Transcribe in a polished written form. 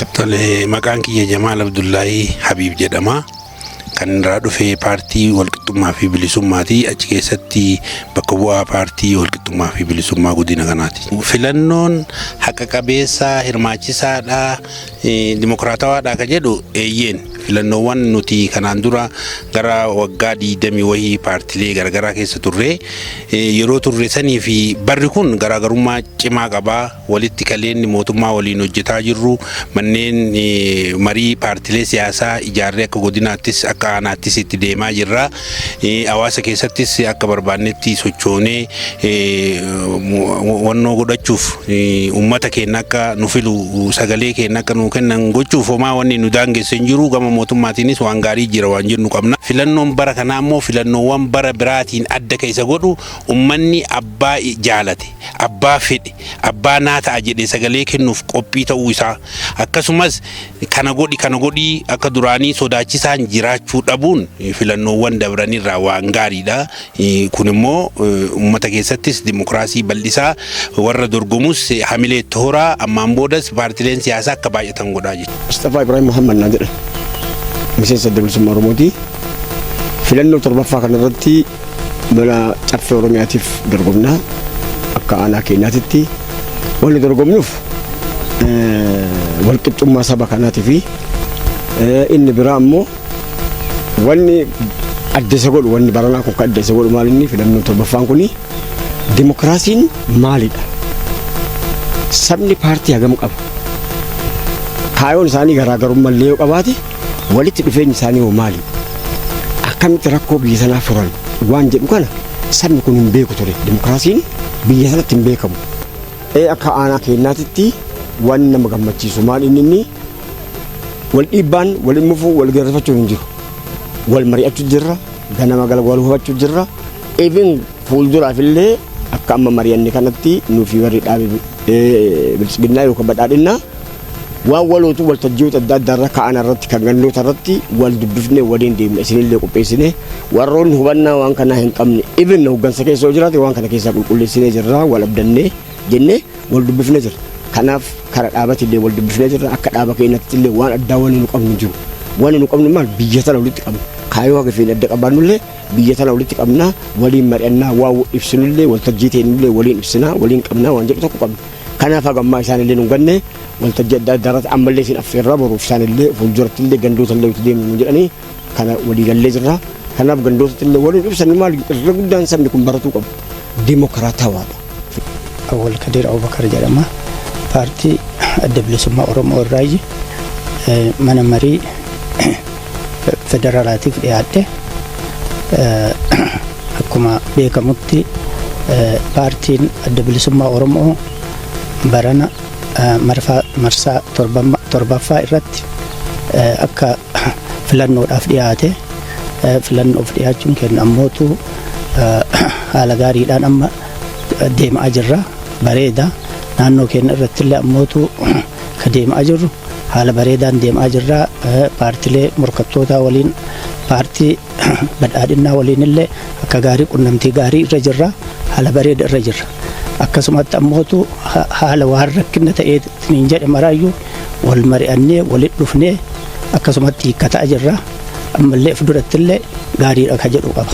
Tole maqaan kiyya Jamaal Abdullaahi Habiib jedhama. Kan irraa dhufe paartii walqixxummaa fi bilisummaati. Achi keessatti bakka bu'aa paartii walqixxummaa fi bilisummaa godina kanaati. Filannoon haqa qabeessa hirmaachisaadha, dimokiraatawaadha ka jedhu eeyyeen filannoowwan nuti kanaan dura gara waggaa 20 wahii paartilee garagaraa keessa turre yeroo turre sanii fi barri kun garaagarummaa cimaa qaba. Walitti kaleenni mootummaa waliin hojjetaa jirru manneen marii paartilee siyaasaa ijaarree akka godinaattis akka aanaattis itti deemaa jirra. Hawaasa keessattis akka barbaannetti sochoonee wannoo godhachuuf uummata keenya akka nu filu sagalee keenya akka nu kennan gochuuf homaa wanni nu daangeesse hin jiru. Gama mootummaatiinis waan gaarii jira waan jennu qabna. Filannoon bara kanaa immoo filannoowwan bara biraatiin adda keessa godhu uummanni abbaa jaalate, abbaa fedhe, abbaa naa ta'a jedhee sagalee kennuuf qophii ta'uu isaa akkasumas kana godhi akka duraanii sodaachisaan jiraachuu dhabuun filannoowwan dabranirraa waan gaariidha. Kun immoo uummata keessattis dimokiraasii bal'isaa warra dorgomus hamilee toora ammaan boodas paartileen siyaasaa akka baay'atan godhaa jira. Mustafa Ibrahim Muhammad naa jedha. Miseensa Bilisummaa Oromooti. Filannoo torbaffaa kanarratti mana caffee Oromiyaatiif dorgomnaa akka aanaa keenyaatitti wanni dorgomnuuf walqixxummaa saba kanaatii fi inni biraa immoo wanni adda isa godhu wanni baranaa kun adda isa godhu maalinni filannoo torbaffaan kuni dimokiraasiin maalidha? Sabni paartii hagam qaba? Kaayoon isaanii garaagarummaa illee yoo qabaate walitti dhufeenyi isaanii hoo maali? Akkamitti rakkoo biyya sanaa furan waan jedhu kana sabni kun hin beeku ture. Dimokiraasiin biyya sanatti hin beekamu. Akka aanaa keenyaatitti waan nama gammachiisu maal inni wal dhiibbaan wal mufu wal gargaarfachuu hin jiru. Wal mari'achuu jirra, ganama galgala wal hubachuu jirra. Even fuulduraaf illee akka amma mari'anne kanatti nuufi warri dhaabee bilchiginnaa yookaan badhaadhinnaa waan walootu waltajjiiwwan adda addaa irra ka'an irratti kan gandoota irratti wal dubbifnee waliin deemne isinillee qopheessine warroonni hubannaa waan kanaa hin qabne even hoggansa keessa yoo jiraate waan kana keessaa qulqulleessinee jirra wal abdannee jennee wal dubbifnee jirra. Kanaaf kara dhaabatillee wal dubbifnee jirra akka dhaaba keenyattillee waan addaa waan nu qabnu jiru. Waan nu qabnu maal biyya tana walitti qabna. Kaayoo haga feene adda qabaannullee biyya tana walitti qabna waliin mari'annaa waa ibsinullee waltajjii teenullee waliin ibsinaa waliin qabnaa waan jedhu tokko qabna. Kanaaf hagammaa isaanillee nu ganne waltajjii adda addaa irratti ammallee isin affeerraa boruuf isaanillee fuuldurattillee gandoota illee itti deemnu jedhanii kana walii gallee jirra. Kanaaf gandootatti illee waliin ibsan maal irra guddaan sabni kun baratuu qabu dimokiraatawaadha. Awwal Kadir Abubakar jedhama. Paartii adda bilisummaa Oromoo irraayi mana marii federaalaatiif dhiyaadhe akkuma beekamutti paartiin adda bilisummaa Oromoo barana marsaa torbaffaa irratti akka filannoodhaaf dhiyaate filannoof dhiyaachuun kenna ammootu haala gaariidhaan amma deemaa jirra bareeda naannoo keenya irratti illee ammootu ka deemaa jirru haala bareedaan deemaa jirra. Paartilee morkattootaa waliin paartii badhaadhinnaa waliin illee akka gaarii qunnamtii gaarii irra jirra haala bareeda irra jirra. Akkasumatti ammootu haala waan rakkina ta'ee niin jedhe maraayyuu wal mari'annee walitti dhufnee akkasumatti hiikkataa jirra. Ammallee fuulduratti illee gaariidha ka jedhu qaba.